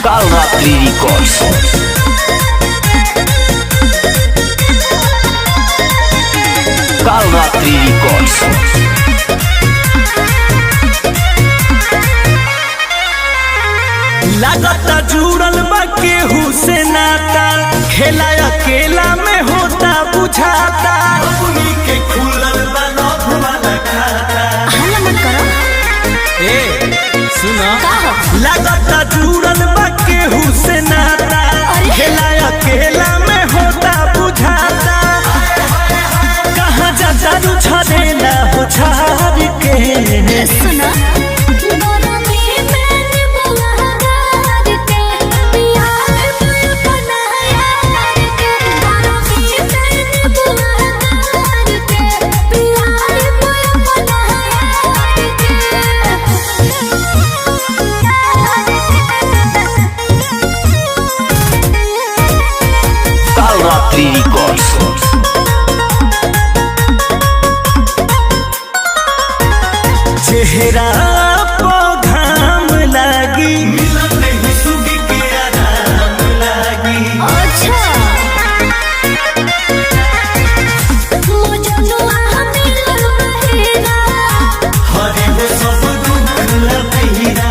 Kalratri Records. Kalratri Records. लागता जुड़ल बा केहू से नाता, खेला अकेला में होता बुझाता। अपनी के खुलल बा नौफ वाला खाता। हल्ला मत करो। ए सुनो, का लागता जुड़ल बा केहू से नाता, खेला अकेला में होता बुझाता। कहाँ जा छड़ेला हो छाड़ के सुना Kalratri Records. चेहरा पो घाम लागी, मिलन नहीं सुगी के आराम लागी। अच्छा मुझनुआ मिलन बहिरा, हरे वो सब दुख लबहिरा।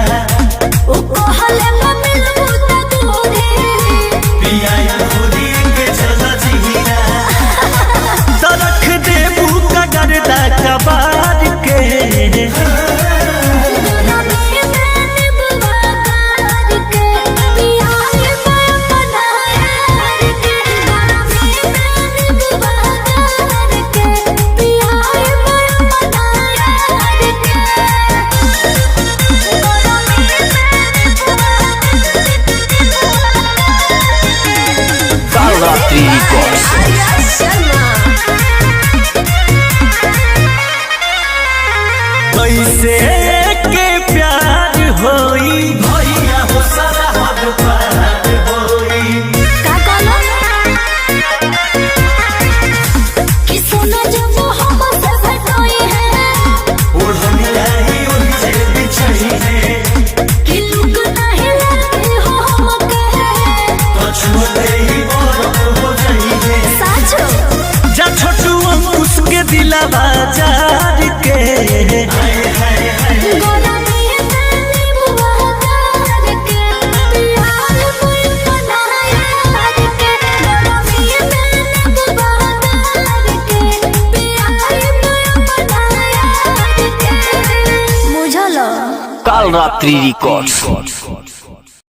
ओ कहले मिलबू त तोरे पिया खुदी के चला जिहिरा। तरख देबू कगरदा कबार के। Kalratri Records. कैसे के प्यार होई, भैया हो सारा हद पार होई। का कहलो कि सोना जब हम से भेटोई है, ओढ़नी आई उनसे बिछड़ी है। कि लुक नहीं लगे हो हमके पछुते ही बरफ हो जाई है। साचो जा छोटू अंकुश के दिलवा जार के। गोरा में तनी बुआ कर के प्यार कोई बनाया के। गोरा में तनी बुआ कर के प्यार कोई बनाया के। मुझलो Kalratri Records.